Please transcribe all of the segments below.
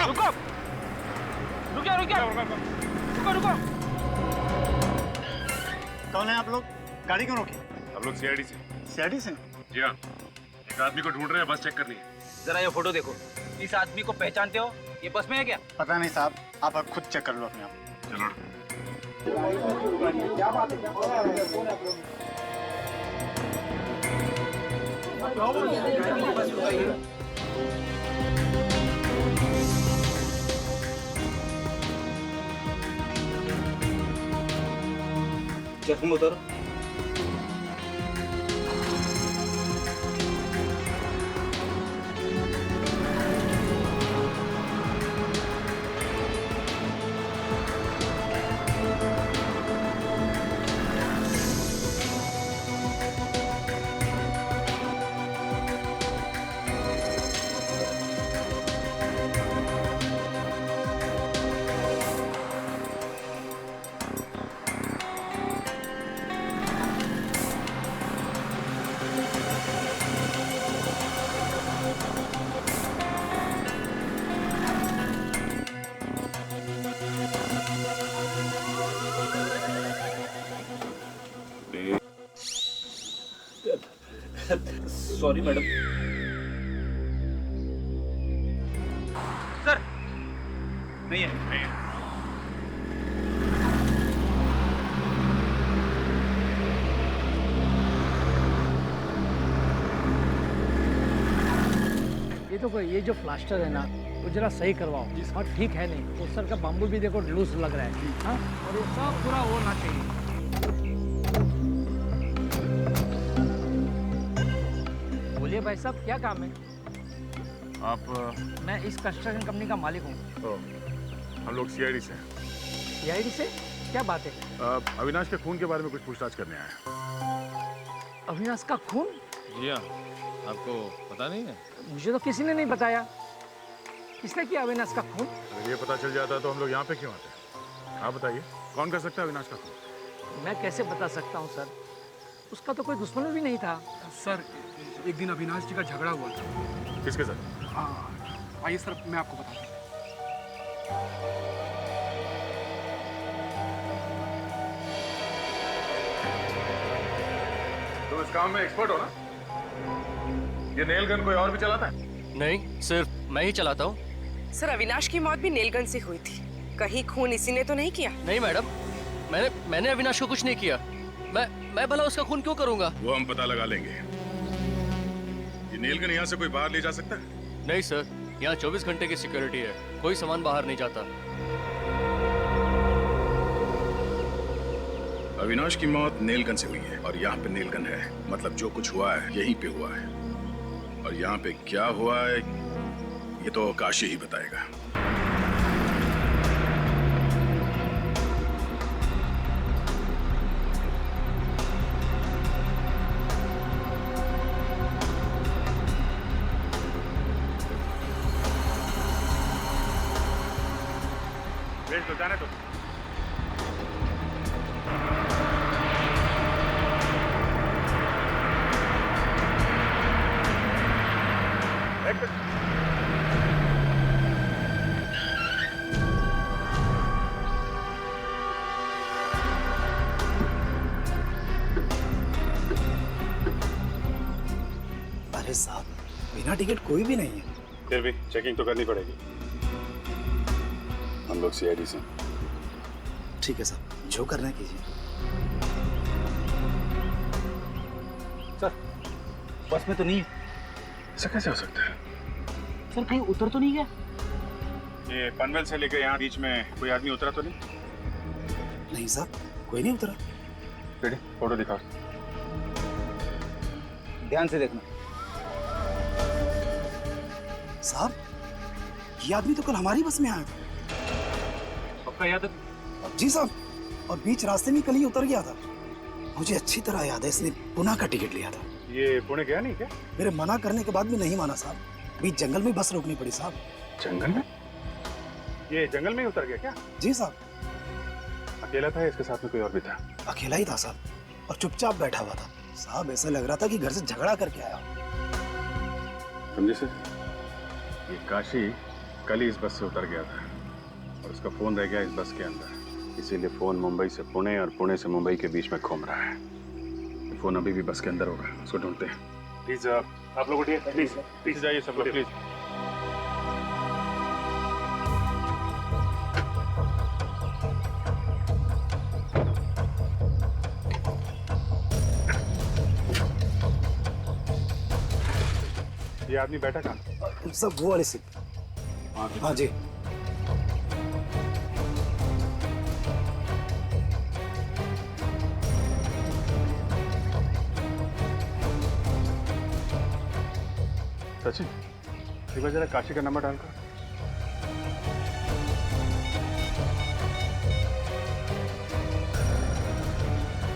रुको रुको रुको रुको। कौन है आप लोग? गाड़ी क्यों रोकी? हम लोग सीआईडी से। सीआईडी से? जी हाँ, एक आदमी को ढूंढ रहे हैं, बस चेक करनी है। जरा ये फोटो देखो, इस आदमी को पहचानते हो? ये बस में है क्या? पता नहीं साहब, आप खुद चेक कर लो अपने आप। चलो। जख्म उतर। Sorry madam. सर नहीं है, नहीं है। ये जो प्लास्टर है ना, वो जरा सही करवाओ। और ठीक है नहीं तो सर का बाम्बू भी देखो लूज लग रहा है। हाँ, और ये सब पूरा होना चाहिए। बोलिए भाई साहब, क्या काम है? आप? मैं इस कंस्ट्रक्शन कंपनी का मालिक हूँ। हम लोग सीआईडी से। सीआईडी से? क्या बात है? अविनाश के खून के बारे में कुछ पूछताछ करने आए हैं। अविनाश का खून? जी हाँ, आपको पता नहीं है? मुझे तो किसी ने नहीं बताया। किसने किया अविनाश का खून? अगर ये पता चल जाता तो हम लोग यहाँ पे क्यों आते? आप बताइए, कौन कर सकता है अविनाश का खून? मैं कैसे बता सकता हूँ सर, उसका तो कोई दुश्मन भी नहीं था। सर, एक दिन अविनाश जी का झगड़ा हुआ था। किसके साथ? आइए सर, मैं आपको बताता हूँ। तुम इस काम में एक्सपर्ट हो ना? ये नेल गन कोई और भी चलाता है? नहीं, सिर्फ मैं ही चलाता हूँ। सर, अविनाश की मौत भी नेल गन से हुई थी। कहीं खून इसी ने तो नहीं किया? नहीं मैडम, मैंने अविनाश को कुछ नहीं किया। मैं भला उसका खून क्यों करूंगा? वो हम पता लगा लेंगे। ये नेल गन यहाँ से कोई बाहर ले जा सकता है? नहीं सर, यहाँ 24 घंटे की सिक्योरिटी है, कोई सामान बाहर नहीं जाता। अविनाश की मौत नेल गन से हुई है और यहाँ पे नेल गन है, मतलब जो कुछ हुआ है यहीं पे हुआ है। और यहाँ पे क्या हुआ है ये तो काशी ही बताएगा। तो जाने दो। अरे साहब, बिना टिकट कोई भी नहीं है। फिर भी चेकिंग तो करनी पड़ेगी। हम लोग सीआईडी से। ठीक है साहब, जो करना है कीजिए। सर, बस में तो नहीं है। ऐसा कैसे हो सकता है? सर कहीं उतर तो नहीं गया? ये पनवेल से लेकर यहाँ बीच में कोई आदमी उतरा तो नहीं? नहीं साहब, कोई नहीं उतरा। फोटो दिखाओ। ध्यान से देखना। साहब, ये आदमी तो कल हमारी बस में आया था। पक्का याद है? जी साहब, और बीच रास्ते में कल ही उतर गया था। मुझे अच्छी तरह याद है, इसने पुणे का टिकट लिया था। ये पुणे गया नहीं क्या? मेरे मना करने के बाद भी नहीं माना साहब। बीच जंगल में बस रोकनी पड़ी साहब। जंगल में? ये जंगल में ही उतर गया क्या? जी साहब। अकेला था या इसके साथ में कोई और भी था? अकेला ही था साहब, और चुपचाप बैठा हुआ था साहब। ऐसा लग रहा था कि घर से झगड़ा करके आया। समझे सर, ये काशी कल ही इस बस से उतर गया था और उसका फोन रह गया इस बस के अंदर। इसीलिए फोन मुंबई से पुणे और पुणे से मुंबई के बीच में घूम रहा है। फोन अभी भी बस के अंदर होगा, उसको ढूंढते हैं। प्लीज आप लोग उठिए, प्लीज प्लीज जाइए सब लोग, प्लीज। ये आदमी बैठा कहाँ? सब वो वाले सीट। हाँ जी। सचिन एक बार जरा काशी का नंबर डालकर।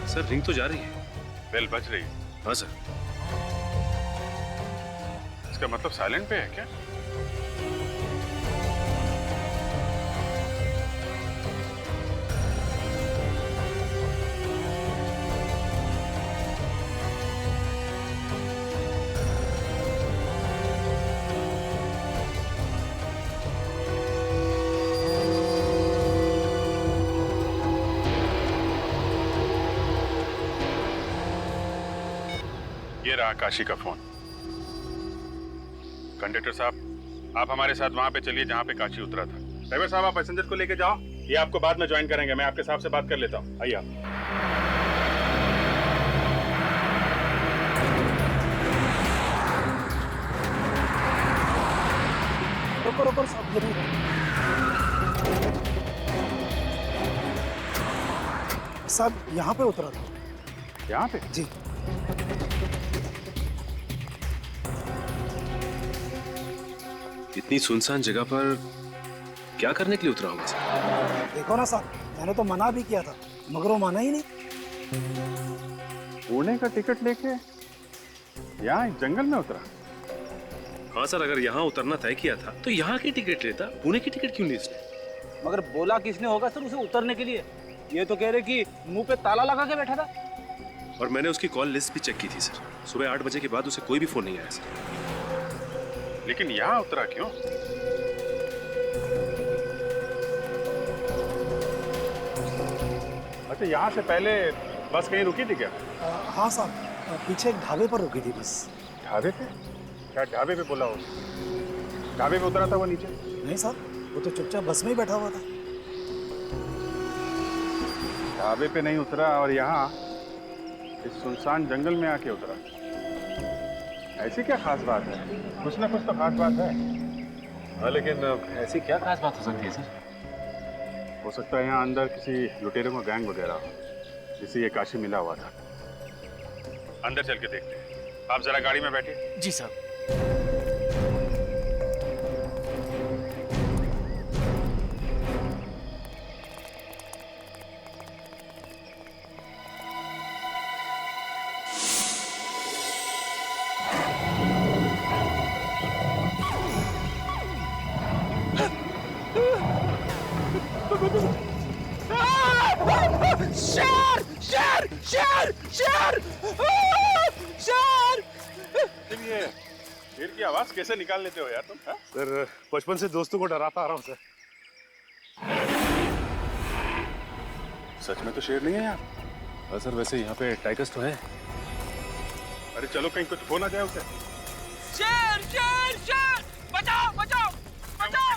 सर रिंग तो जा रही है। बेल बज रही है। हाँ सर। इसका मतलब साइलेंट पे है क्या? ये रहा काशी का फोन। कंडक्टर साहब आप हमारे साथ वहां पे चलिए जहां पे काशी उतरा था। ड्राइवर साहब आप पैसेंजर को लेके जाओ, ये आपको बाद में ज्वाइन करेंगे। मैं आपके साहब से बात कर लेता हूँ, आइए आप। रुको रुको साहब, ये नहीं। साहब यहाँ पे उतरा था। यहाँ पे? जी। इतनी सुनसान जगह पर क्या करने के लिए उतरा होगा सर? देखो ना साहब, मैंने तो मना भी किया था मगर वो माना ही नहीं। पुणे का टिकट लेके यहाँ एक जंगल में उतरा? हाँ सर, अगर यहाँ उतरना तय किया था तो यहाँ की टिकट लेता, पुणे की टिकट क्यों ली इसने? मगर बोला किसने होगा सर उसे उतरने के लिए? ये तो कह रहे कि मुंह पे ताला लगा के बैठा था। और मैंने उसकी कॉल लिस्ट भी चेक की थी सर। सुबह 8 बजे के बाद उसे कोई भी फोन नहीं आया सर। लेकिन यहाँ उतरा क्यों? अच्छा, यहाँ से पहले बस कहीं रुकी थी क्या? हाँ साहब, पीछे एक ढाबे पर रुकी थी बस। ढाबे पे? क्या ढाबे पे बोला हो? ढाबे पे उतरा था वो नीचे? नहीं साहब, वो तो चुपचाप बस में ही बैठा हुआ था। ढाबे पे नहीं उतरा और यहाँ इस सुनसान जंगल में आके उतरा। ऐसी क्या खास बात है? कुछ ना कुछ तो खास बात है। हाँ, लेकिन ऐसी क्या खास बात हो सकती है सर? हो सकता है यहाँ अंदर किसी लुटेरों का गैंग वगैरह हो, जिससे ये काशी मिला हुआ था। अंदर चल के देखते हैं। आप जरा गाड़ी में बैठिए। जी साहब। शेर शेर शेर शेर शेर! ये शेर की आवाज कैसे निकाल लेते हो यार तुम? सर बचपन से दोस्तों को डराता आ रहा हूँ सर। सच में तो शेर नहीं है यार। हाँ सर, वैसे यहाँ पे टाइगर्स तो है। अरे चलो, कहीं कुछ हो ना जाए उसे। शेर शेर शेर! बचाओ बचाओ बचाओ!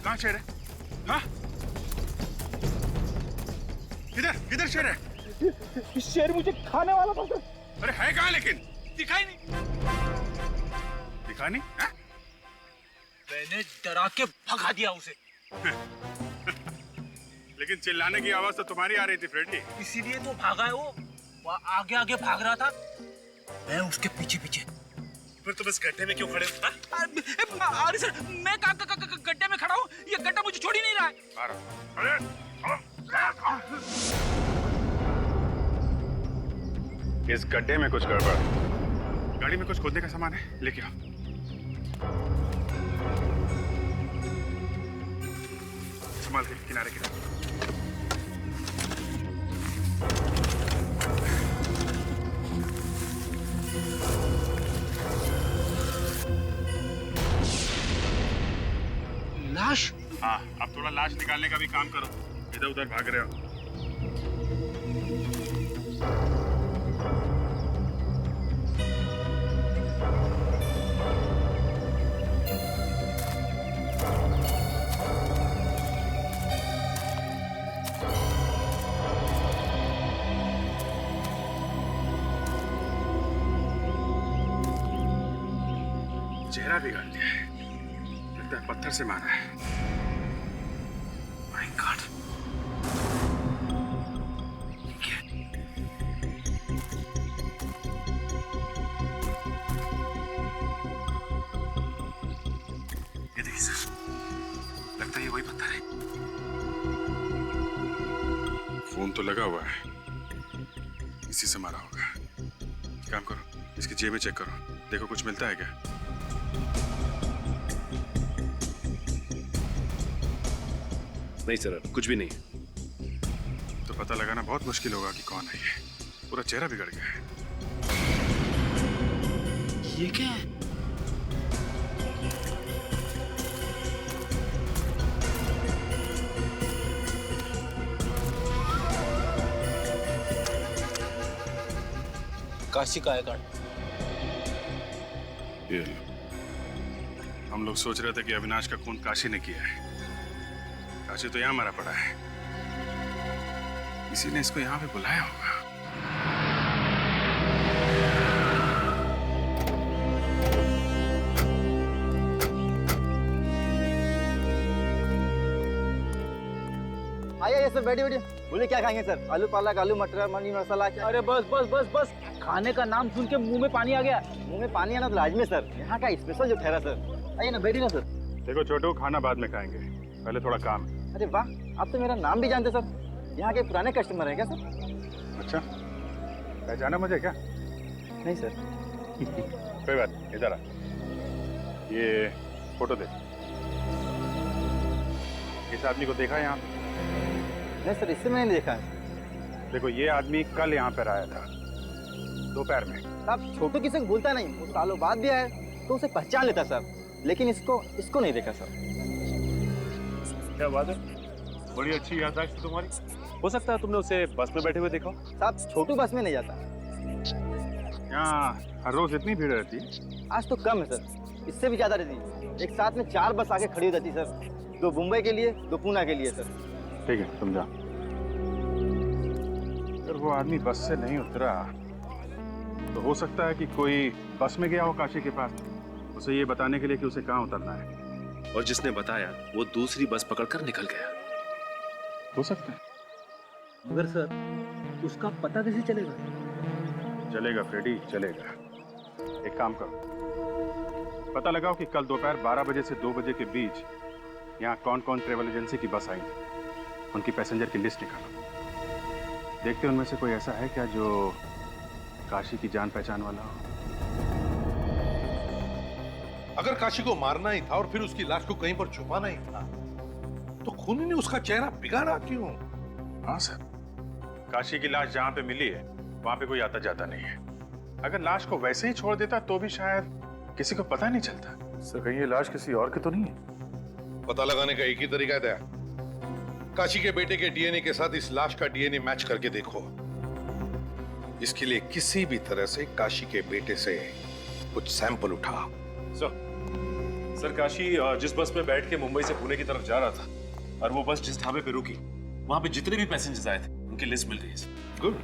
कहाँ शेर है? हाँ? किधर किधर शेर है? शेर मुझे खाने वाला था सर। अरे है कहाँ लेकिन? दिखाई नहीं। दिखा नहीं? हाँ? मैंने डरा के भगा दिया उसे। लेकिन चिल्लाने की आवाज तो तुम्हारी आ रही थी फ्रेडी। इसीलिए तो भागा है वो आगे आगे भाग रहा था, मैं उसके पीछे पीछे। फिर तुम इस गड्ढे में क्यों खड़े हो? अरे सर, मैं गड्ढे में खड़ा हूँ, ये गड्ढा मुझे छोड़ ही नहीं रहा है। इस गड्ढे में कुछ गड़बड़। गाड़ी में कुछ खोदने का सामान है, लेके आओ। संभाल के किनारे किनारे। हाँ, अब थोड़ा लाश निकालने का भी काम करो, इधर उधर भाग रहे हो। चेहरा बिगाड़ दिया है, लगता है पत्थर से मारा है। माय गॉड, ये देखिए सर, लगता है ये वही पत्थर है। फोन तो लगा हुआ है, इसी से मारा होगा। काम करो, इसकी जेबें चेक करो, देखो कुछ मिलता है क्या। नहीं सर, कुछ भी नहीं। तो पता लगाना बहुत मुश्किल होगा कि कौन है ये। पूरा चेहरा बिगड़ गया है। ये क्या है? काशी का है कार्ड। ये लो। हम लोग सोच रहे थे कि अविनाश का खून काशी ने किया है। काशी तो यहाँ मरा पड़ा है, इसी ने इसको यहाँ पे बुलाया होगा। आइए सर, बैठिए बैठिए। बोले क्या खाएंगे सर? आलू पालक, आलू मटर, मनी मसाला क्या? अरे बस बस बस बस, खाने का नाम सुन के मुंह में पानी आ गया। मुंह में पानी आना तो लाजमी सर, यहाँ का स्पेशल जो ठहरा सर। आइए ना, बैठिए ना सर। देखो छोटू, खाना बाद में खाएंगे, पहले थोड़ा काम है। अरे वाह, आप तो मेरा नाम भी जानते सर। यहाँ के पुराने कस्टमर हैं क्या सर? अच्छा, पहचाना मुझे क्या? नहीं सर। कोई बात नहीं, इधर आ। ये फोटो दे। इस आदमी को देखा यहाँ? नहीं सर, इससे मैंने देखा है। देखो, ये आदमी कल यहाँ पर आया था, दोपहर में। आप छोटू किसी को भूलता नहीं, वो सालों बाद भी आया तो उसे पहचान लेता सर, लेकिन इसको नहीं देखा सर। क्या बात है, बड़ी अच्छी याददाश्त तुम्हारी। हो सकता है तुमने उसे बस में बैठे हुए देखा। साहब, छोटू बस में नहीं जाता। यहाँ हर रोज इतनी भीड़ रहती है? आज तो कम है सर, इससे भी ज्यादा रहती है। एक साथ में 4 बस आके खड़ी हो जाती सर, 2 मुंबई के लिए, 2 पूना के लिए सर। ठीक है, तुम जाओ। अगर वो आदमी बस से नहीं उतरा तो हो सकता है कि कोई बस में गया हो काशी के पास, उसे ये बताने के लिए कि उसे कहाँ उतरना है। और जिसने बताया वो दूसरी बस पकड़कर निकल गया। हो सकता है। मगर सर, उसका पता कैसे चलेगा? चलेगा फ्रेडी, चलेगा। एक काम करो, पता लगाओ कि कल दोपहर 12 बजे से 2 बजे के बीच यहाँ कौन कौन ट्रेवल एजेंसी की बस आई थी, उनकी पैसेंजर की लिस्ट निकालो। देखते उनमें से कोई ऐसा है क्या जो काशी की जान पहचान वाला हो। अगर काशी को मारना ही था और फिर उसकी लाश को कहीं पर छुपाना ही था, तो खूनी ने उसका चेहरा बिगाड़ा क्यों? हाँ सर, काशी की लाश जहाँ पे मिली है वहाँ पे कोई आता जाता नहीं है। अगर लाश को वैसे ही छोड़ देता तो भी शायद किसी को पता नहीं चलता। सर, कहीं ये लाश किसी और की तो नहीं है? पता लगाने का एक ही तरीका है दया। काशी के बेटे के डीएनए के साथ इस लाश का डीएनए मैच करके देखो। इसके लिए किसी भी तरह से काशी के बेटे से कुछ सैंपल उठा। सर, काशी जिस बस में बैठ के मुंबई से पुणे की तरफ जा रहा था और वो बस जिस ढाबे पे रुकी, वहां पे जितने भी पैसेंजर्स आए थे उनकी लिस्ट मिल गई है। गुड,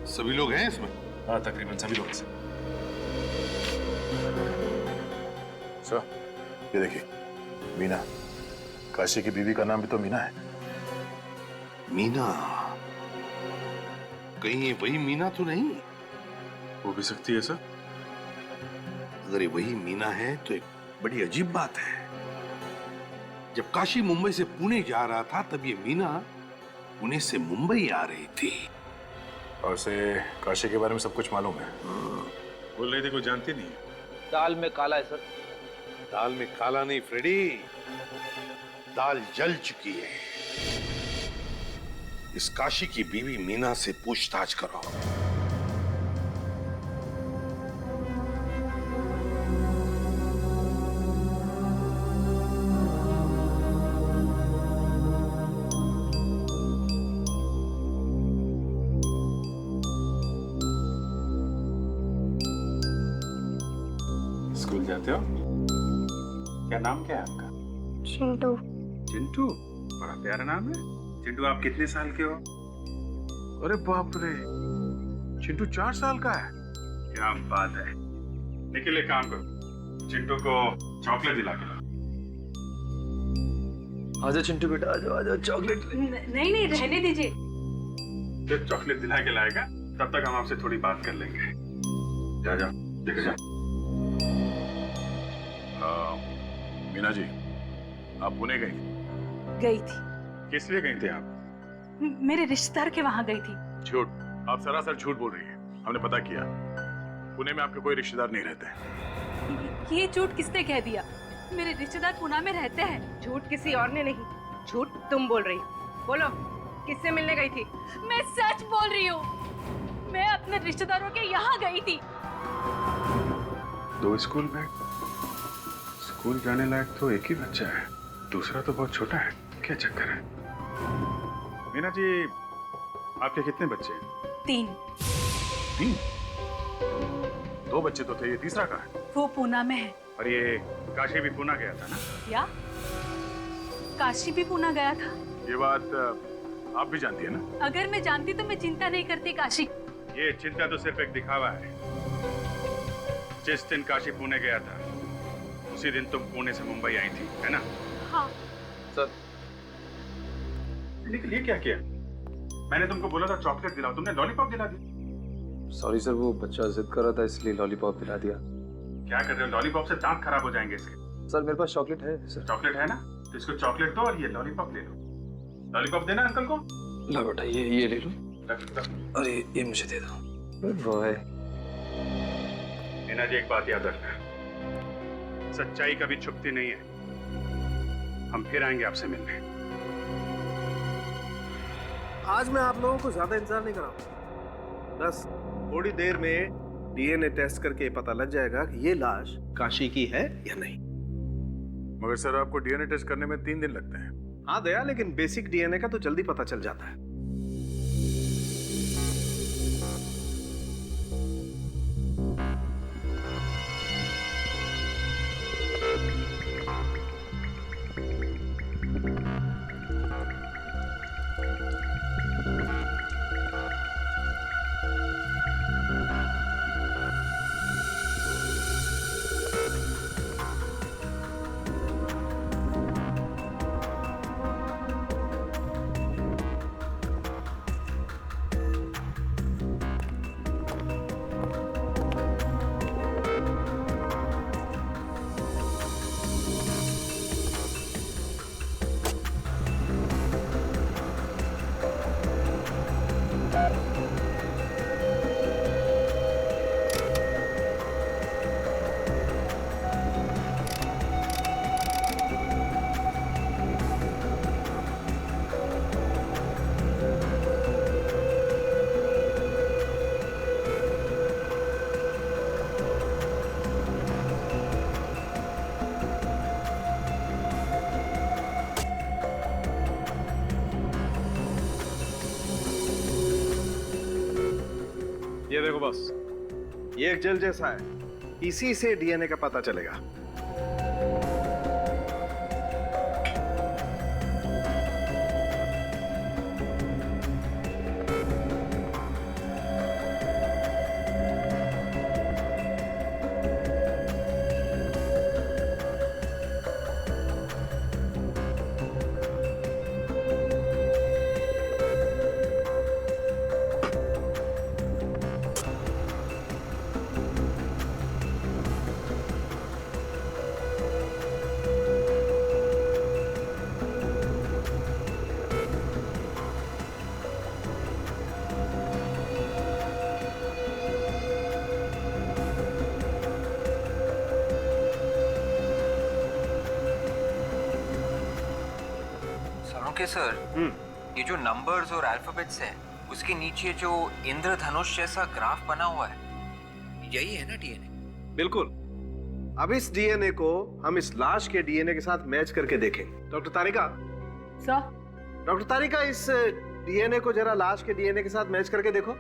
सभी लोग हैं इसमें? हाँ, तकरीबन सभी लोग। सर, ये देखिए, मीना। काशी की बीवी का नाम भी तो मीना है। मीना? कहीं ये वही मीना तो नहीं? हो भी सकती है सर। अगर ये वही मीना है तो एक बड़ी अजीब बात है। जब काशी मुंबई से पुणे जा रहा था तब ये मीना पुणे से मुंबई आ रही थी। और उसे काशी के बारे में सब कुछ मालूम है। बोल रही थी कोई जानती नहीं है। दाल में काला है सर। दाल में काला नहीं फ्रेडी, दाल जल चुकी है। इस काशी की बीवी मीना से पूछताछ करो। स्कूल जाते हो? क्या नाम क्या है आपका? चिंटू। चिंटू? बड़ा प्यारा नाम है। चिंटू, आप कितने साल के हो? अरे बाप रे, चिंटू 4 साल का है। क्या बात है। निखिल, एक काम करो, चिंटू को चॉकलेट दिला के लाओ। आजा चिंटू बेटा, आजा आजा, चॉकलेट। नहीं नहीं, रहने दीजिए। जब चॉकलेट दिला के लाएगा तब तक हम आपसे थोड़ी बात कर लेंगे। जा जा, देखो जा। मीना जी, आप पुणे गई? गई थी। किस लिए गई थे आप? मेरे रिश्तेदार के वहाँ गई थी। झूठ, आप सरासर झूठ बोल रही है। हमने पता किया, पुणे में आपके कोई रिश्तेदार नहीं रहते। ये झूठ किसने कह दिया? मेरे रिश्तेदार पुणे में रहते हैं। झूठ किसी और ने नहीं, झूठ तुम बोल रही हो। बोलो, किससे मिलने गई थी? मैं सच बोल रही हूँ। मैं अपने रिश्तेदारों के यहाँ गई थी। 2 स्कूल बैग? स्कूल जाने लायक तो एक ही बच्चा है, दूसरा तो बहुत छोटा है। क्या चक्कर है? मीना जी, आपके कितने बच्चे हैं? 3। 3? 2 बच्चे तो थे, ये तीसरा कहाँ है? वो पुणे में है। और ये काशी भी पुणे गया था ना? क्या? काशी भी पुणे गया था? ये बात आप भी जानती है ना? अगर मैं जानती तो मैं चिंता नहीं करती काशी। ये चिंता तो सिर्फ एक दिखावा है। जिस दिन काशी पुणे गया था उसी दिन तुम पुणे से मुंबई आई थी, है ना? हाँ। सर, लेकिन ये क्या किया? मैंने तुमको बोला था चॉकलेट दिलाओ, तुमने लॉलीपॉप दिला दी। सॉरी सर, वो बच्चा जिद कर रहा था इसलिए लॉलीपॉप दिला दिया। क्या कर रहे हो? लॉलीपॉप से दांत खराब हो जाएंगे इसके। सर मेरे पास चॉकलेट है सर। चॉकलेट है ना, तो इसको चॉकलेट दो और ये लॉलीपॉप ले लो। लॉलीपॉप देना अंकल को। ला बेटा, ये ले लो। रख। अरे ये मुझे दे दो। Good boy. मीना जी, एक बात याद रखना, सच्चाई कभी छुपती नहीं है। हम फिर आएंगे आपसे मिलने। आज मैं आप लोगों को ज्यादा इंतजार नहीं कराऊंगा। बस थोड़ी देर में डीएनए टेस्ट करके पता लग जाएगा कि ये लाश काशी की है या नहीं। मगर सर, आपको डीएनए टेस्ट करने में 3 दिन लगते हैं। हाँ दया, लेकिन बेसिक डीएनए का तो जल्दी पता चल जाता है। ये देखो बस, ये एक जेल जैसा है, इसी से डीएनए का पता चलेगा। ओके सर, ये जो नंबर्स और अल्फाबेट्स हैं, उसके नीचे जो इंद्रधनुष जैसा ग्राफ बना हुआ है, यही है ना डीएनए? बिल्कुल। अब इस डीएनए को हम इस लाश के डीएनए के साथ मैच करके देखेंगे। डॉक्टर तारिका सर। डॉक्टर तारिका, इस डीएनए को जरा लाश के डीएनए के साथ मैच करके देखो,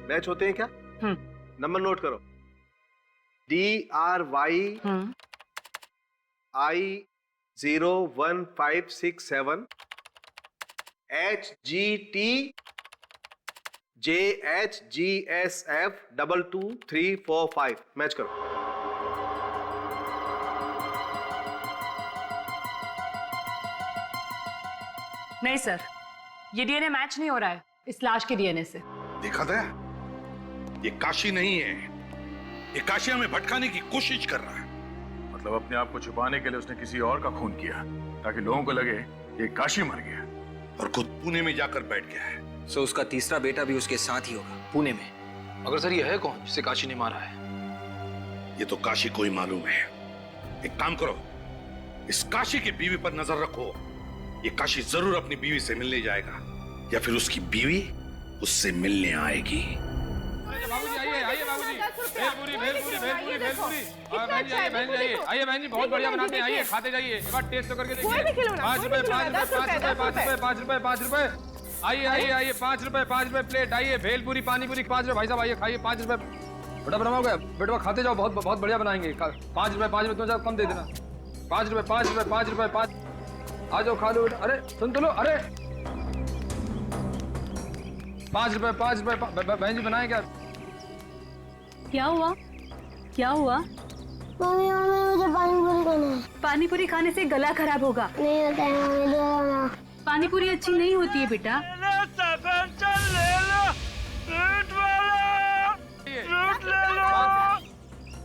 मैच होते हैं क्या? नंबर नोट करो। DRYI01567 HGTJHGSF22345 मैच करो। नहीं सर, ये डीएनए मैच नहीं हो रहा है इस लाश के डीएनए से। देखा था, ये काशी नहीं है, ये काशी हमें भटकाने की कोशिश कर रहा है। मतलब अपने आप को छुपाने के लिए उसने किसी और का खून किया ताकि लोगों को लगे ये काशी मर गया और खुद पुणे में जाकर बैठ गया है। सो उसका तीसरा बेटा भी उसके साथ ही होगा पुणे में। अगर सर ये है कौन जिसे काशी ने मारा है? ये तो काशी को ही मालूम है। एक काम करो, इस काशी की बीवी पर नजर रखो। ये काशी जरूर अपनी बीवी से मिलने जाएगा या फिर उसकी बीवी उससे मिलने आएगी। बाबूजी आइए बाबूजी, भेलपुरी भेलपुरी भेलपुरी भेलपुरी। बहन जी आइए बहन जी, बहुत बढ़िया बनाते हैं, आइए खाते जाइए, एक बार टेस्ट तो करके देखिए। 5 रुपए 5 रुपए 5 रुपए 5 रुपए 5 रुपए 5 रुपए। आइए 5 रुपए प्लेट। आइए भेलपुरी पानीपुरी 5 रुपए। भाई साहब आइए खाइए, 5 रुपए। बड़ा बना हो गया बेटा, खाते जाओ, बहुत बहुत बढ़िया बनाएंगे। 5 रुपए तुम कम दे देना। 5 रुपए 5 रुपए 5 रुपए 5। आ जाओ खा लो। अरे सुन तो लो, अरे 5 रुपए बहन जी बनाए क्या? क्या हुआ? मम्मी मुझे पानीपुरी खाना है। पानीपुरी खाने से गला खराब होगा। नहीं होता है मम्मी, ले लो। पानीपुरी अच्छी नहीं होती है बेटा।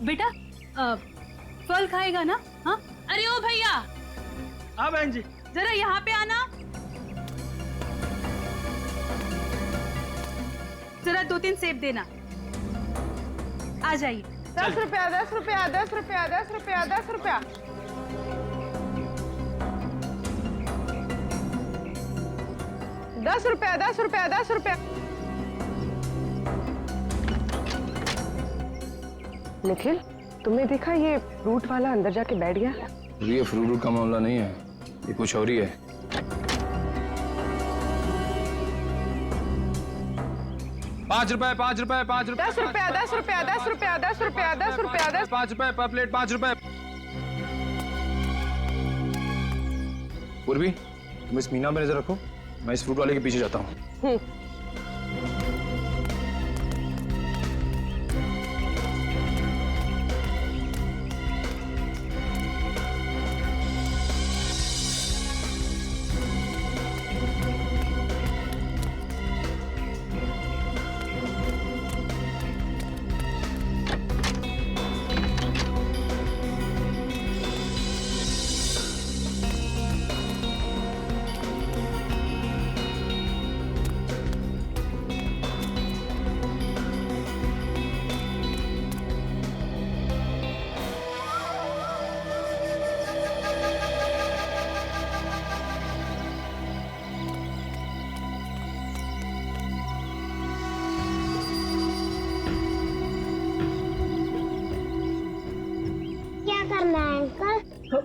बेटा फल खाएगा ना? हाँ अरे ओ भैया। हाँ बहन जी, जरा यहाँ पे आना, जरा 2-3 सेब देना। आ जाइए। 10 रुपया 10 रुपया 10 रुपया 10 रुपया 10 रुपया। 10 रुपया 10 रुपया 10 रुपया। निखिल, तुमने देखा ये फ्रूट वाला अंदर जाके बैठ गया? ये फ्रूट का मामला नहीं है, ये कुछ और ही है। 5 रुपए 5 रुपए 5 रुपए 10 रुपया 10 रुपया 10 रुपया 10 रुपया 10 रुपया 10। 5 रुपए पर प्लेट 5 रुपए। पूर्वी, तुम इस मीना में नजर रखो, मैं इस फ्रूट वाले के पीछे जाता हूँ।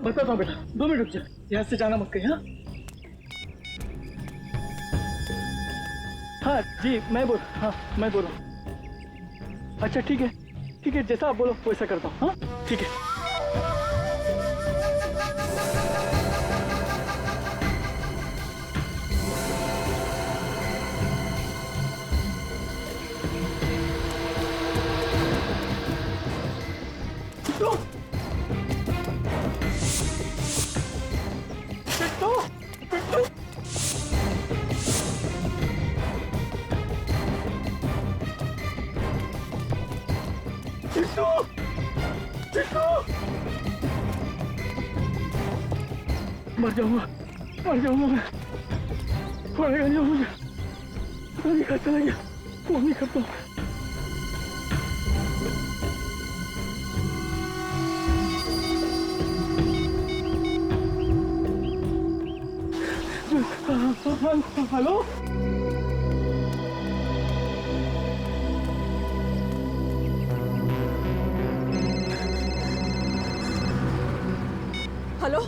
बताता हूँ बेटा, 2 मिनट रुक जा, यहाँ से जाना मत कहीं। हाँ जी, मैं बोल रहा हूँ। अच्छा ठीक है, जैसा आप बोलो वैसा करता हूँ। हाँ ठीक है। मर जाऊंगा मैं। पड़ेगा नहीं मुझे, नहीं खा चला गया, वो नहीं करता हूँ। हेलो हेलो,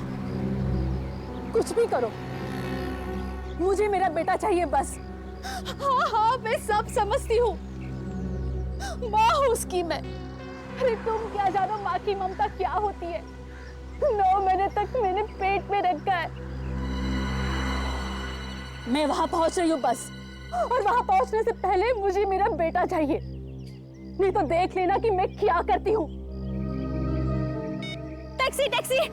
कुछ भी करो, मुझे मेरा बेटा चाहिए बस। हाँ मैं सब समझती हूँ, माँ हूँ उसकी मैं। अरे तुम क्या जानो माँ की ममता क्या होती है। 9 महीने तक मैंने पेट में रखा है। मैं वहां पहुंच रही हूँ बस, और वहां पहुंचने से पहले मुझे मेरा बेटा चाहिए, नहीं तो देख लेना कि मैं क्या करती हूँ। Taxi taxi.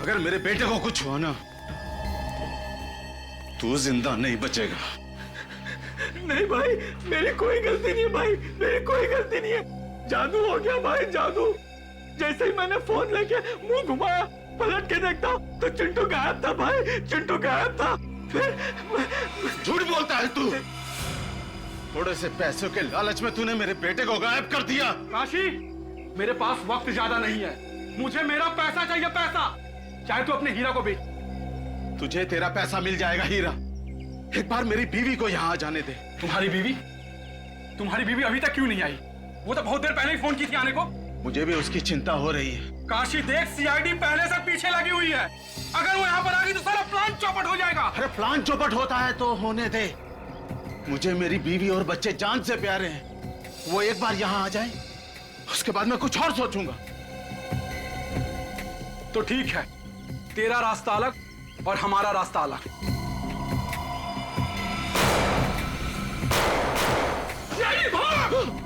अगर मेरे बेटे को कुछ हुआ ना, तू जिंदा नहीं बचेगा। नहीं भाई, मेरी कोई गलती नहीं है भाई, मेरी कोई गलती नहीं है। जादू हो गया भाई, जादू। जैसे ही मैंने फोन लेके मुंह घुमाया, पलट के देखता तो चिंटू गायब था भाई, चिंटू गायब था। फिर झूठ बोलता है तू। थोड़े से पैसों के लालच में तूने मेरे बेटे को गायब कर दिया। काशी, मेरे पास वक्त ज्यादा नहीं है, मुझे मेरा पैसा चाहिए, पैसा। चाहे तू अपने हीरा को बेच। तुझे तेरा पैसा मिल जाएगा हीरा। एक बार मेरी बीवी को यहाँ आ जाने दे। तुम्हारी बीवी? तुम्हारी बीवी अभी तक क्यों नहीं आई? वो तो बहुत देर पहले ही फोन की थी आने को। मुझे भी उसकी चिंता हो रही है। काशी देख, सीआईडी पहले से पीछे लगी हुई है। अगर वो यहाँ पर आ गई तो सारा प्लान चौपट हो जाएगा। अरे प्लान चौपट होता है तो होने दे। मुझे मेरी बीवी और बच्चे जान से प्यारे हैं। वो एक बार यहाँ आ जाए, उसके बाद मैं कुछ और सोचूंगा। तो ठीक है, तेरा रास्ता अलग और हमारा रास्ता अलग। यही भाग!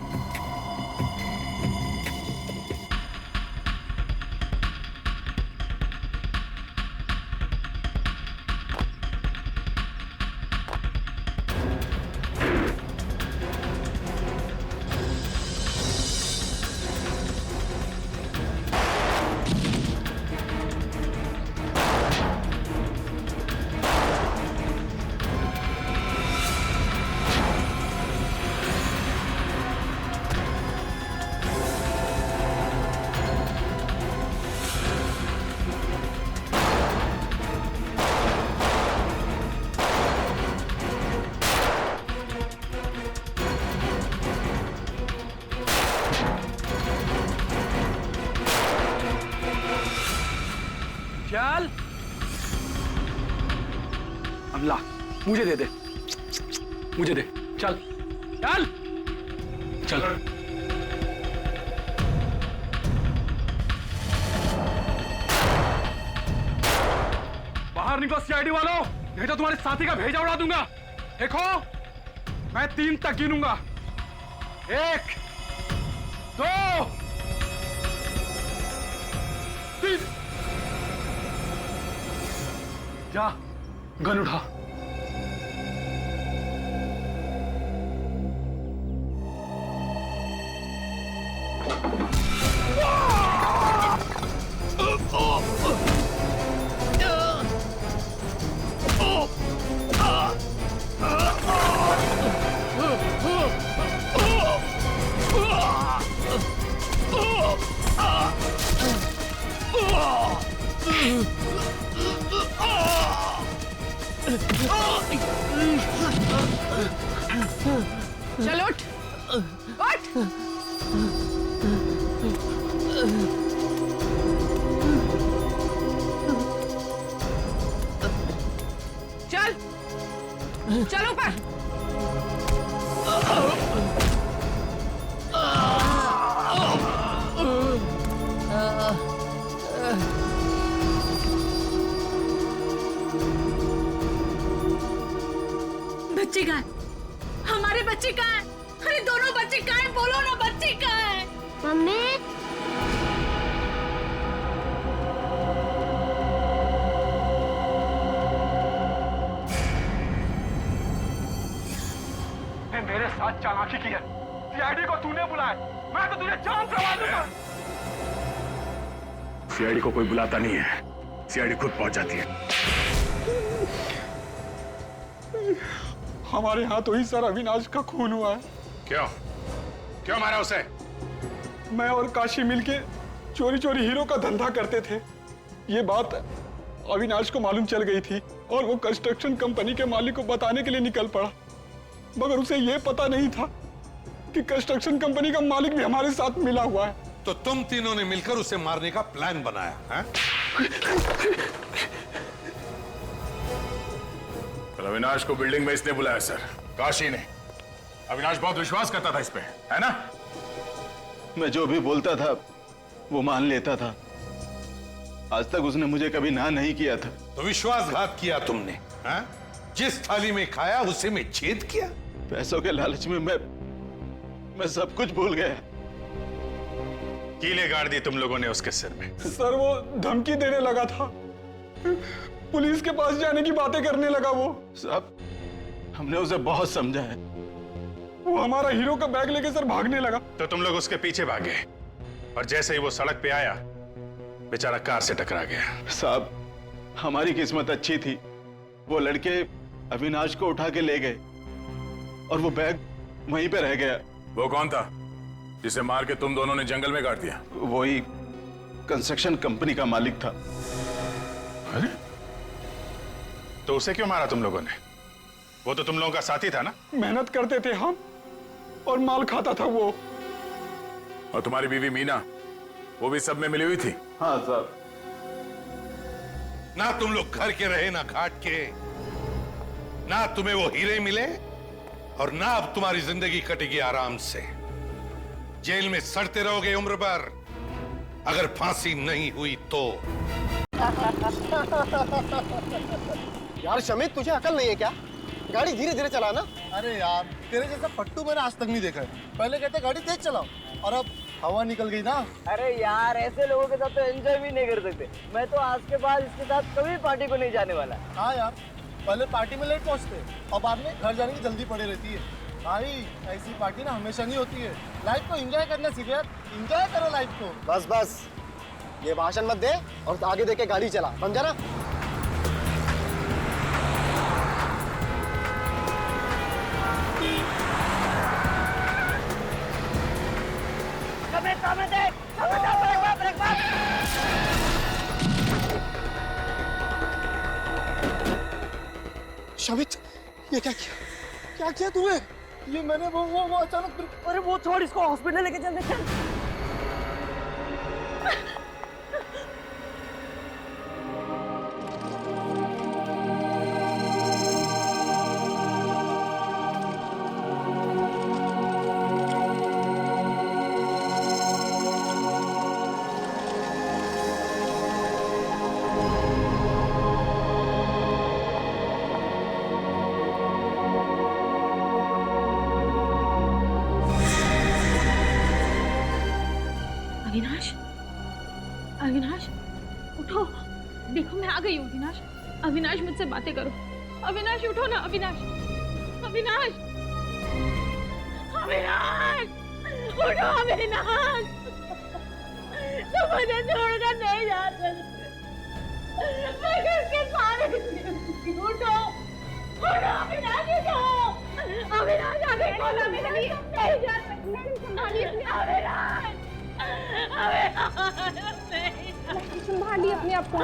चल अमला, मुझे दे दे, मुझे दे। चल चल चल। बाहर निकलो सीआईडी वालों, नहीं तो तुम्हारे साथी का भेजा उड़ा दूंगा। देखो, मैं 3 तक गिनूंगा। 1 2 3। जा, गन उठा। चल उठ, उठ। चल चल ऊपर। बच्चे कहाँ है? हमारे बच्चे कहाँ है? अरे दोनों बच्चे कहाँ है? बोलो ना, बच्चे कहाँ है? मम्मी मेरे साथ चालाकी की है। सीआईडी को तूने बुलाया, मैं तो तुझे जान से मार दूंगा। सीआईडी को कोई बुलाता नहीं है, सीआईडी खुद पहुंच जाती है। हमारे यहाँ तो ही सर अविनाश का खून हुआ है। क्यों? क्यों मारा उसे? मैं और काशी मिलके चोरी चोरी हीरो का धंधा करते थे। ये बात अविनाश को मालूम चल गई थी और वो कंस्ट्रक्शन कंपनी के मालिक को बताने के लिए निकल पड़ा, मगर उसे ये पता नहीं था कि कंस्ट्रक्शन कंपनी का मालिक भी हमारे साथ मिला हुआ है। तो तुम तीनों ने मिलकर उसे मारने का प्लान बनाया है? अविनाश को बिल्डिंग में इसने बुलाया सर, काशी ने। अविनाश बहुत विश्वास करता था इस पे, है ना? मैं जो भी बोलता था वो मान लेता था। आज तक उसने मुझे कभी ना नहीं किया था। तो विश्वासघात किया तुमने, हैं? जिस थाली में खाया उसी में छेद किया। पैसों के लालच में मैं सब कुछ भूल गया। कीले गाड़ दी तुम लोगों ने उसके सिर में। सर वो धमकी देने लगा था, पुलिस के पास जाने की बातें करने लगा। वो साहब हमने उसे बहुत समझाया। वो हमारा हीरो का बैग लेके सर भागने लगा। तो तुम लोग उसके पीछे भागे और जैसे ही वो सड़क पे आया बेचारा कार से टकरा गया। साहब हमारी किस्मत अच्छी थी, वो लड़के अविनाश को उठा के ले गए और वो बैग वहीं पे रह गया। वो कौन था जिसे मार के तुम दोनों ने जंगल में गाड़ दिया? वही कंस्ट्रक्शन कंपनी का मालिक था। अरे तो उसे क्यों मारा तुम लोगों ने? वो तो तुम लोगों का साथी था ना? मेहनत करते थे हम और माल खाता था वो। और तुम्हारी बीवी मीना, वो भी सब में मिली हुई थी? हाँ साहब। ना तुम लोग घर के रहे ना घाट के, ना तुम्हें वो हीरे मिले और ना अब तुम्हारी जिंदगी कटेगी आराम से। जेल में सड़ते रहोगे उम्र भर, अगर फांसी नहीं हुई तो। यार शमित, तुझे अकल नहीं है क्या? गाड़ी धीरे धीरे चलाना। अरे यार तेरे जैसा पट्टू मैंने आज तक नहीं देखा है। पहले कहते गाड़ी तेज चलाओ और अब हवा निकल गई ना। अरे यार ऐसे लोगों के साथ तो एंजॉय भी नहीं कर सकते। मैं तो आज के बाद इसके साथ कभी पार्टी को नहीं जाने वाला। हाँ यार, पहले पार्टी में लेट पहुंचते और बाद में घर जाने की जल्दी पड़ी रहती है। भाई ऐसी पार्टी ना हमेशा नहीं होती है। लाइफ को एंजॉय करना सीख यार, एंजॉय करो लाइफ को। बस बस ये भाषण मत दे और आगे देख के गाड़ी चला, समझा ना? शमित, ये क्या किया? क्या किया तूने? ये मैंने वो अचानक। अरे वो छोड़, इसको हॉस्पिटल लेके चल। अविनाश, अविनाश उठो, देखो मैं आ गई हूँ। अविनाश, अविनाश मुझसे बातें करो। अविनाश उठो ना, अविनाश, अविनाश, अविनाश उठो, अविनाश। तुम मुझे छोड़कर नहीं जा सकते। मैं किसके सहारे जीऊंगी? उठो, उठो अविनाश, उठो। अविनाश आगे खोलो, अविनाश नहीं जा सकते। अविनाश, संभालिए अपने आप को।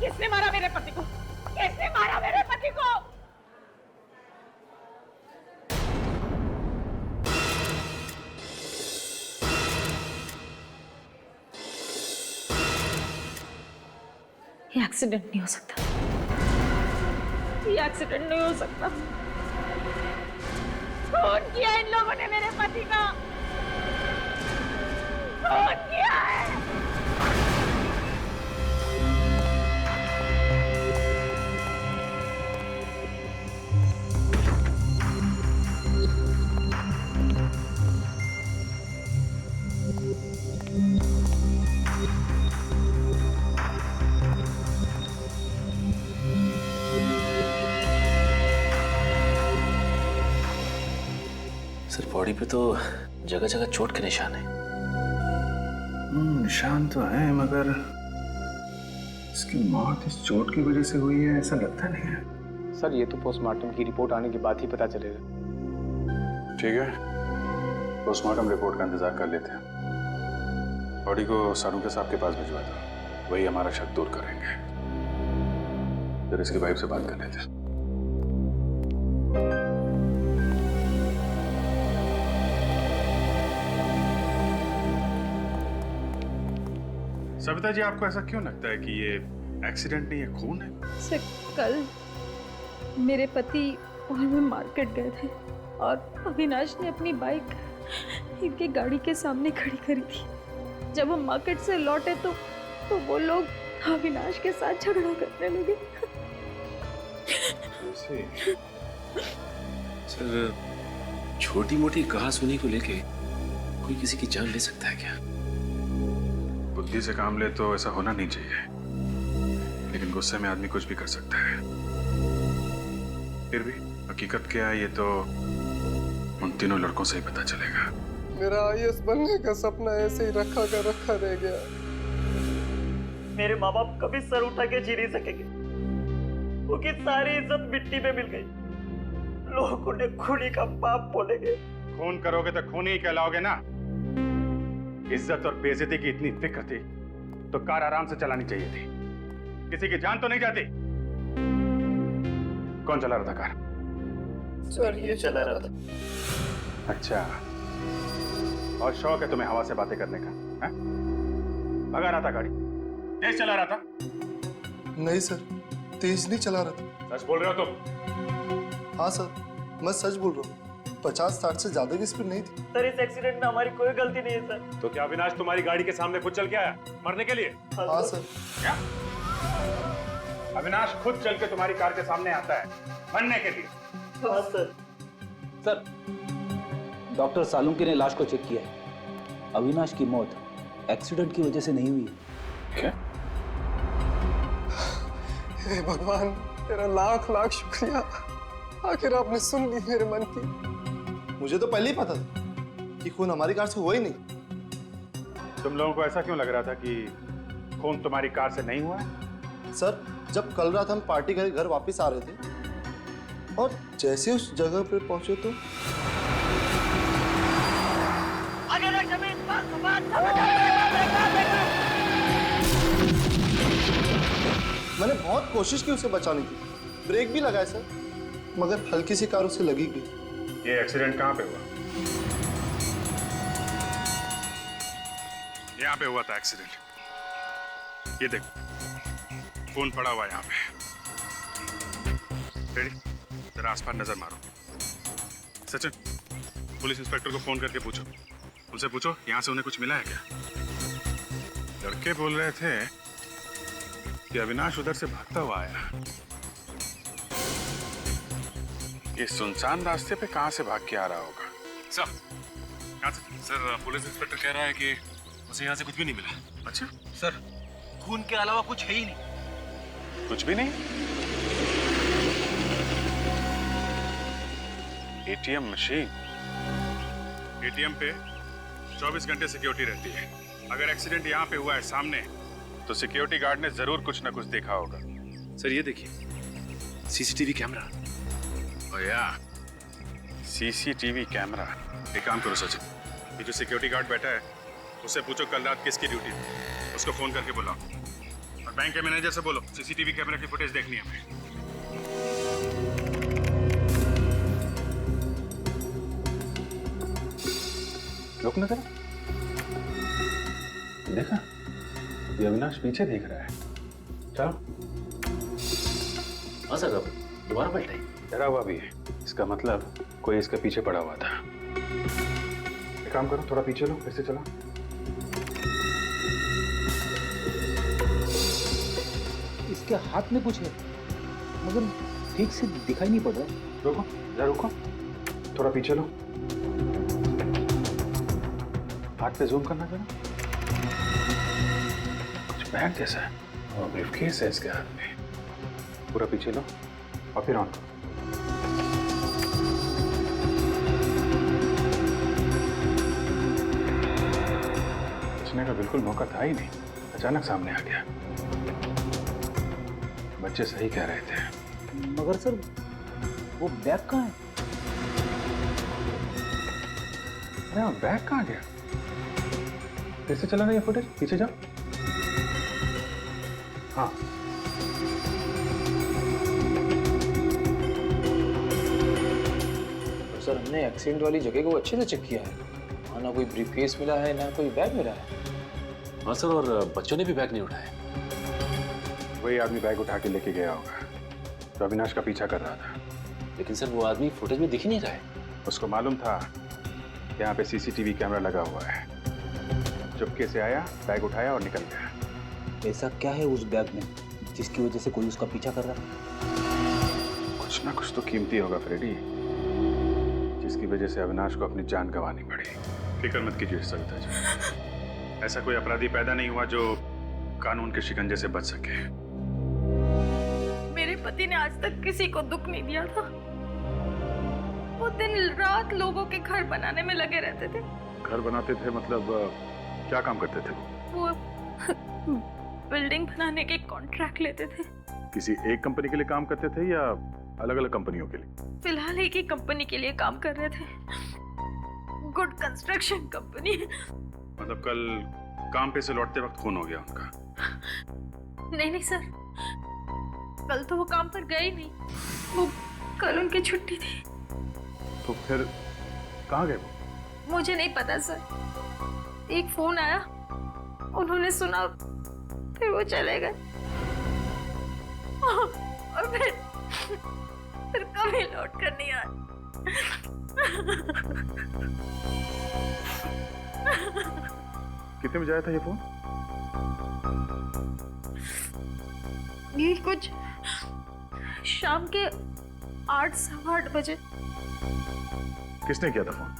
किसने मारा मेरे पति को? किसने मारा मेरे पति को? ये एक्सीडेंट नहीं हो सकता, ये एक्सीडेंट नहीं हो सकता। फोन किया इन लोगों ने मेरे पति का, फोन किया है। सर बॉडी पे तो जगह जगह चोट के निशान है। निशान तो है, मगर इसकी मौत इस चोट की वजह से हुई है ऐसा लगता नहीं है। सर ये तो पोस्टमार्टम की रिपोर्ट आने के बाद ही पता चलेगा। ठीक है, पोस्टमार्टम रिपोर्ट का इंतजार कर लेते हैं। बॉडी को सारूके साहब के पास भिजवा दो, वही हमारा शक दूर करेंगे। फिर इसकी वाइफ से बात कर लेते हैं। सविता जी, आपको ऐसा क्यों लगता है कि ये एक्सीडेंट नहीं है, खून है? सर कल मेरे पति और मैं मार्केट गए थे और अविनाश ने अपनी बाइक इनकी गाड़ी के सामने खड़ी करी थी। जब हम मार्केट से लौटे तो वो लोग अविनाश के साथ झगड़ा करने लगे। सर छोटी मोटी कहासुनी को लेके कोई किसी की जान ले सकता है क्या? बुद्धि से काम ले तो ऐसा होना नहीं चाहिए, लेकिन गुस्से में आदमी कुछ भी कर सकता है। फिर भी हकीकत क्या है ये तो उन तीनों लड़कों से ही पता चलेगा। मेरा आईएएस बनने का सपना ऐसे ही रखा रह गया। मेरे माँ बाप कभी सर उठा के जी नहीं सकेंगे, उनकी सारी इज्जत मिट्टी में मिल गई। लोग उन्हें खूनी का बाप बोलेंगे। खून करोगे तो खूनी ही कहलाओगे ना। इज्जत और बेइज्जती की इतनी फिक्र थी तो कार आराम से चलानी चाहिए थी, किसी की जान तो नहीं जाती। कौन चला रहा था कार? सर ये चला रहा था। अच्छा, और शौक है तुम्हें हवा से बातें करने का? है? भगा रहा था गाड़ी? तेज चला रहा था? नहीं सर, तेज नहीं चला रहा था। सच बोल रहे हो तुम? हाँ सर, मैं सच बोल रहा हूँ। 50-60 से ज्यादा की स्पीड नहीं थी। सर इस एक्सीडेंट में हमारी कोई गलती नहीं है सर। तो क्या अविनाश तुम्हारी गाड़ी के सामने खुद चल के आया मरने के लिए? हाँ सर। क्या? अविनाश खुद चल के तुम्हारी कार के सामने आता है मरने के लिए? हाँ सर। सर डॉक्टर सालुंके ने लाश को चेक किया है। अविनाश की मौत एक्सीडेंट की वजह से नहीं हुई है। क्या? हे भगवान, तेरा लाख लाख शुक्रिया, आखिर आपने सुन ली मेरे मन की। मुझे तो पहले ही पता था कि खून हमारी कार से हुआ ही नहीं। तुम लोगों को ऐसा क्यों लग रहा था कि खून तुम्हारी कार से नहीं हुआ है? सर जब कल रात हम पार्टी करके घर वापस आ रहे थे और जैसे उस जगह पर पहुंचे तो मैंने बहुत कोशिश की उसे बचाने की, ब्रेक भी लगाए सर, मगर हल्की सी कार उसे लगी गई। ये एक्सीडेंट कहाँ पे हुआ? यहाँ पे हुआ था एक्सीडेंट। ये देखो खून पड़ा हुआ यहाँ पे। रेडी? जरा आसपास नजर मारो। सचिन, पुलिस इंस्पेक्टर को फोन करके पूछो, उनसे पूछो यहाँ से उन्हें कुछ मिला है क्या? लड़के बोल रहे थे कि अविनाश उधर से भागता हुआ आया। ये सुनसान रास्ते पे कहाँ से भाग के आ रहा होगा? सर पुलिस इंस्पेक्टर कह रहा है कि उसे यहाँ से कुछ भी नहीं मिला। अच्छा सर, खून के अलावा कुछ है ही नहीं। कुछ भी नहीं? ATM machine? एटीएम पे 24 घंटे सिक्योरिटी रहती है। अगर एक्सीडेंट यहाँ पे हुआ है सामने, तो सिक्योरिटी गार्ड ने जरूर कुछ ना कुछ देखा होगा। सर ये देखिए सीसीटीवी कैमरा। या सीसीटीवी कैमरा। एक काम करो सचिन, ये जो सिक्योरिटी गार्ड बैठा है उससे पूछो कल रात किसकी ड्यूटी थी, उसको फोन करके बुलाओ। और बैंक के मैनेजर से बोलो सीसीटीवी कैमरा की फुटेज देखनी है हमें। रुक ना करो, देखा ये अविनाश पीछे देख रहा है। चलो। हाँ सर, अब दोबारा पलटाई। डरा हुआ भी है, इसका मतलब कोई इसके पीछे पड़ा हुआ था। एक काम करो, थोड़ा पीछे लो, फिर से चलो। इसके हाथ में कुछ है मगर ठीक से दिखाई नहीं पड़ रहा। रुको, जरा रुको, थोड़ा पीछे लो। हाथ पे जूम करना जरा। कुछ बैग जैसा है और ब्रीफकेस है इसके हाथ में। पूरा पीछे लो और फिर ऑन करो। बचने का बिल्कुल मौका था ही नहीं, अचानक सामने आ गया। बच्चे सही कह रहे थे। मगर सर वो बैग कहाँ है? अरे बैग कहाँ गया? फिर से चला ना ये फुटेज, पीछे जाओ। हाँ, तो सर हमने एक्सीडेंट वाली जगह को अच्छे से चेक किया है, वहाँ ना कोई ब्रीफकेस मिला है ना कोई बैग मिला है। हाँ सर, और बच्चों ने भी बैग नहीं उठाया। वही आदमी बैग उठा के लेके गया होगा तो अविनाश का पीछा कर रहा था। लेकिन सर वो आदमी फुटेज में दिख ही नहीं रहा है। उसको मालूम था यहाँ पे सीसीटीवी कैमरा लगा हुआ है। चुपके से आया, बैग उठाया और निकल गया। ऐसा क्या है उस बैग में जिसकी वजह से कोई उसका पीछा कर रहा है? कुछ ना कुछ तो कीमती होगा फ्रेडी, जिसकी वजह से अविनाश को अपनी जान गंवानी पड़ी। फिक्र मत कीजिए सविता जी, ऐसा कोई अपराधी पैदा नहीं हुआ जो कानून के शिकंजे से बच सके। मेरे पति ने आज तक किसी को दुख नहीं दिया था। वो दिन रात लोगों के घर बनाने में लगे रहते थे। घर बनाते थे मतलब क्या काम करते थे? वो बिल्डिंग बनाने के कॉन्ट्रैक्ट लेते थे। किसी एक कंपनी के लिए काम करते थे या अलग अलग कंपनियों के लिए? फिलहाल एक ही कंपनी के लिए काम कर रहे थे, गुड कंस्ट्रक्शन कंपनी। मतलब कल काम पे से लौटते वक्त खून हो गया उनका? नहीं सर, कल तो वो काम पर गए ही नहीं। वो कल उनकी छुट्टी थी। तो फिर कहाँ गए वो? मुझे नहीं पता सर, एक फोन आया, उन्होंने सुना, फिर वो चले गए और फिर कभी लौट कर नहीं आए। कितने बजे आया था ये फोन? ये कुछ शाम के 8 सवा 8 बजे। किसने किया था फोन?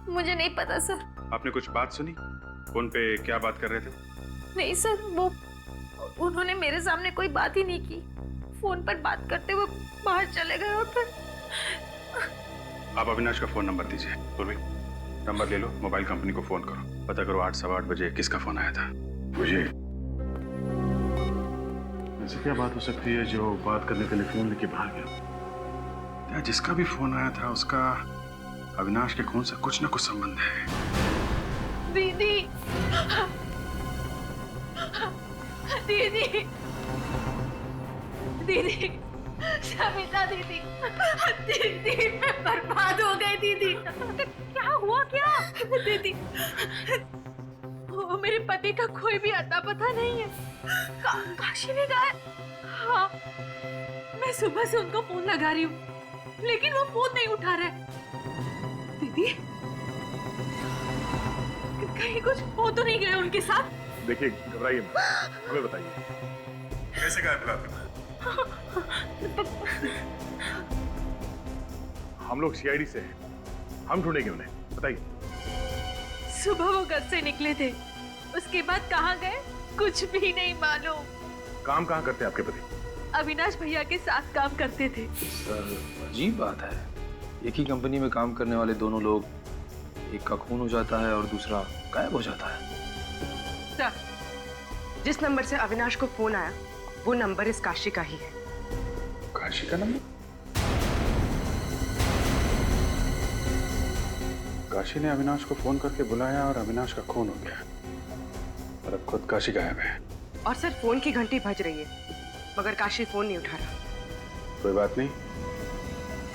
मुझे नहीं पता सर। आपने कुछ बात सुनी? फोन पे क्या बात कर रहे थे? नहीं सर, वो उन्होंने मेरे सामने कोई बात ही नहीं की। फोन पर बात करते हुए बाहर चले गए और फिर। आप अविनाश का फोन नंबर दीजिए। पूर्वी, नंबर ले लो, मोबाइल कंपनी को फोन करो, पता करो 8 सवा 8 बजे किसका फोन आया था। मुझे ऐसी क्या बात हो सकती है जो बात करने के लिए फोन लेके बाहर गया? जिसका भी फोन आया था उसका अविनाश के खून से कुछ ना कुछ संबंध है। दीदी, दीदी, दीदी, सविता दीदी, दीदी मैं बर्बाद हो गई दीदी। क्या हुआ क्या? दीदी, वो मेरे पति का कोई भी अता पता नहीं है। काशी में गए। हाँ, मैं सुबह से उनको फोन लगा रही हूँ लेकिन वो फोन नहीं उठा रहे। दीदी, कहीं कुछ हो तो नहीं गया उनके साथ? देखिए, घबराइए मत, हमें बताइए कैसे गायब हुआ? हम लोग सीआईडी से हैं, हम ढूंढेंगे उन्हें, बताइए। सुबह वो घर से निकले थे, उसके बाद कहाँ गए कुछ भी नहीं मालूम। काम कहाँ करते हैं आपके पति? अविनाश भैया के साथ काम करते थे। सर अजीब बात है, एक ही कंपनी में काम करने वाले दोनों लोग, एक का खून हो जाता है और दूसरा गायब हो जाता है। सर, जिस नंबर से अविनाश को फोन आया वो नंबर इस काशी का ही है। काशी का नंबर? काशी ने अविनाश को फोन करके बुलाया और अविनाश का खून हो गया और अब खुद काशी गायब है। और सर फोन की घंटी बज रही है मगर काशी फोन नहीं उठा रहा। कोई बात नहीं,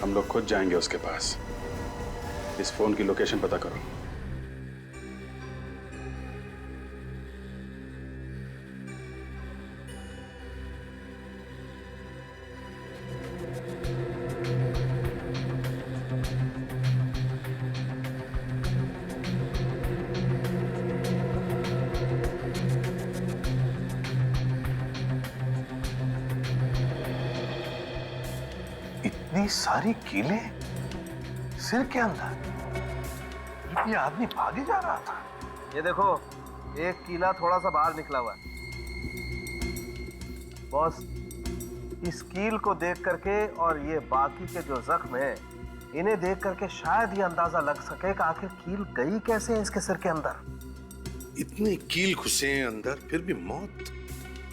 हम लोग खुद जाएंगे उसके पास। इस फोन की लोकेशन पता करो। इतनी सारी कीलें सिर के अंदर। ये आदमी भागे जा रहा था। ये देखो, एक कीला थोड़ा सा बाहर निकला हुआ है। बॉस, इस कील को देख करके और ये बाकी के जो जख्म है, इन्हें देख करके शायद ये अंदाजा लग सके कि आखिर कील गई कैसे है इसके सिर के अंदर। इतने कील घुसे हैं अंदर, फिर भी मौत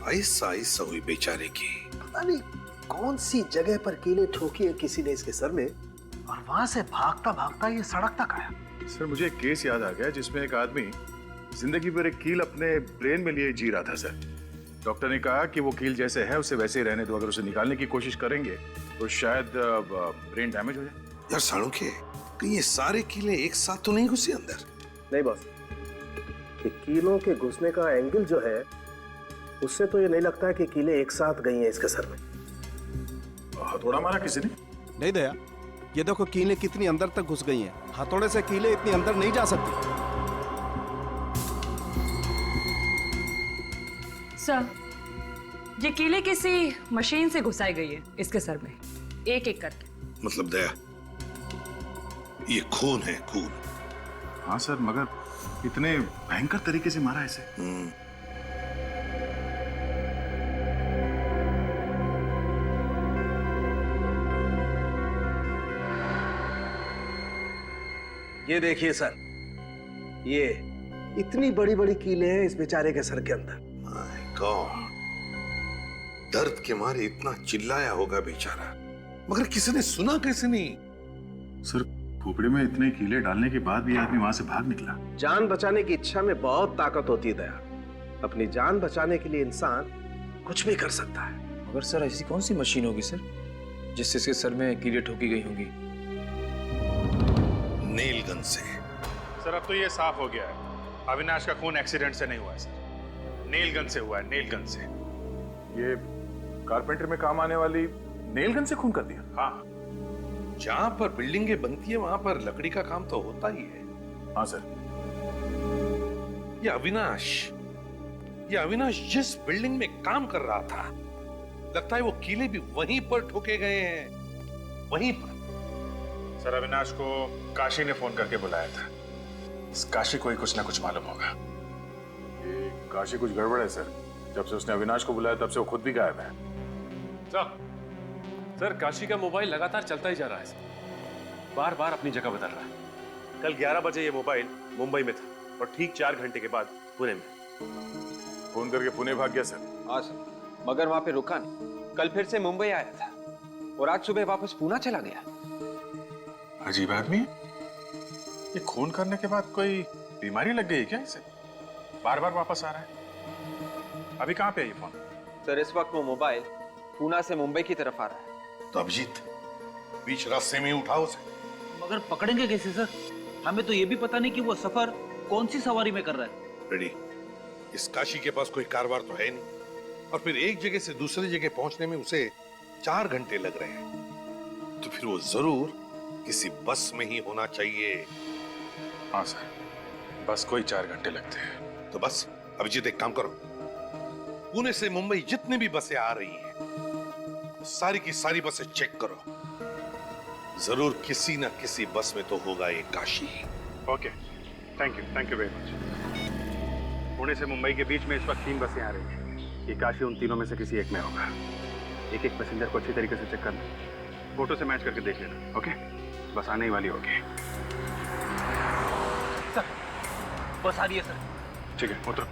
आहिस्ता आहिस्ता हुई बेचारे की। पता नहीं कौन सी जगह पर कीलें ठोकी है किसी ने इसके सर में, और वहां से भागता भागता ये सड़क तक आया। सर, मुझे एक केस याद आ गया जिसमें एक आदमी जिंदगी भर एक कील अपने ब्रेन में लिए जी रहा था। सर, डॉक्टर ने कहा कि वो कील जैसे है उसे वैसे ही रहने दो, अगर उसे निकालने की कोशिश करेंगे तो शायद ब्रेन डैमेज हो जाए। यार सालुंखे, कहीं ये सारे कीले एक साथ तो नहीं घुसे अंदर? नहीं बॉस, ये कीलों के घुसने का एंगल जो है उससे तो ये नहीं लगता है कि कीलें एक साथ गई हैं इसके सर में। हथौड़ा मारा किसी ने? नहीं दया, ये देखो कीलें कितनी अंदर तक घुस गई हैं। हथौड़े से कीलें इतनी अंदर नहीं जा सकती। सर, ये कीले किसी मशीन से घुसाई गई है इसके सर में, एक एक करके। मतलब दया, ये खून है, खून। हाँ सर, मगर इतने भयंकर तरीके से मारा इसे। ये देखिए सर, ये इतनी बड़ी बड़ी कीलें हैं इस बेचारे के सर के अंदर। माय गॉड, दर्द के मारे इतना चिल्लाया होगा बेचारा, मगर किसी ने सुना कैसे नहीं? सर, खोपड़ी में इतने कीले डालने के बाद भी आदमी वहां से भाग निकला। जान बचाने की इच्छा में बहुत ताकत होती है दया। अपनी जान बचाने के लिए इंसान कुछ भी कर सकता है। मगर सर, ऐसी कौन सी मशीन होगी सर जिससे इसके सर में कीलें ठोकी गई होंगी? नेल गन से। सर, अब तो ये साफ हो गया है, अविनाश का खून एक्सीडेंट से नहीं हुआ है सर, नेल गन से हुआ है, नेल गन से। ये कारपेंटर में काम आने वाली नेल गन से खून कर दिया? हाँ, जहां पर बिल्डिंगें बनती है वहां पर लकड़ी का काम तो होता ही है। हाँ सर। ये अविनाश जिस बिल्डिंग में काम कर रहा था, लगता है वो कीले भी वहीं पर ठोके गए हैं, वहीं पर। सर, अविनाश को काशी ने फोन करके बुलाया था। इस काशी को ही कुछ ना कुछ मालूम होगा। ये काशी कुछ गड़बड़ है सर। जब से उसने अविनाश को बुलाया तब से वो खुद भी गायब है। सर, काशी का मोबाइल लगातार चलता ही जा रहा है, बार बार अपनी जगह बदल रहा है। कल 11 बजे ये मोबाइल मुंबई में था और ठीक 4 घंटे के बाद पुणे में। फोन करके पुणे भाग गया सर? हाँ सर, मगर वहां पे रुका नहीं। कल फिर से मुंबई आया था और आज सुबह वापस पूना चला गया। अजीब आदमी। ये खून करने के बाद कोई बीमारी लग गई क्या इसे? बार बार वापस आ रहा है। अभी कहाँ पे है ये फोन? सर, इस वक्त वो मोबाइल पूना से मुंबई की तरफ आ रहा है। तो अभिजीत, बीच रास्ते में उठाओ उसे। मगर पकड़ेंगे कैसे सर? हमें तो ये भी पता नहीं कि वो सफर कौन सी सवारी में कर रहा है। रेडी, इस काशी के पास कोई कारवार तो है नहीं, और फिर एक जगह से दूसरी जगह पहुंचने में उसे 4 घंटे लग रहे हैं, तो फिर वो जरूर किसी बस में ही होना चाहिए। हाँ सर, बस को ही 4 घंटे लगते हैं। तो बस अभिजीत, एक काम करो, पुणे से मुंबई जितनी भी बसें आ रही हैं, सारी की सारी बसें चेक करो। जरूर किसी ना किसी बस में तो होगा ये Kashi. Okay, thank you very much. Pune से मुंबई के बीच में इस वक्त 3 बसें आ रही हैं। ये काशी उन तीनों में से किसी एक में होगा। एक एक पैसेंजर को अच्छी तरीके से चेक करना, फोटो से मैच करके देख लेना। ओके, बस आने ही वाली होगी। सर, बस आ रही है सर। ठीक है, उतरो।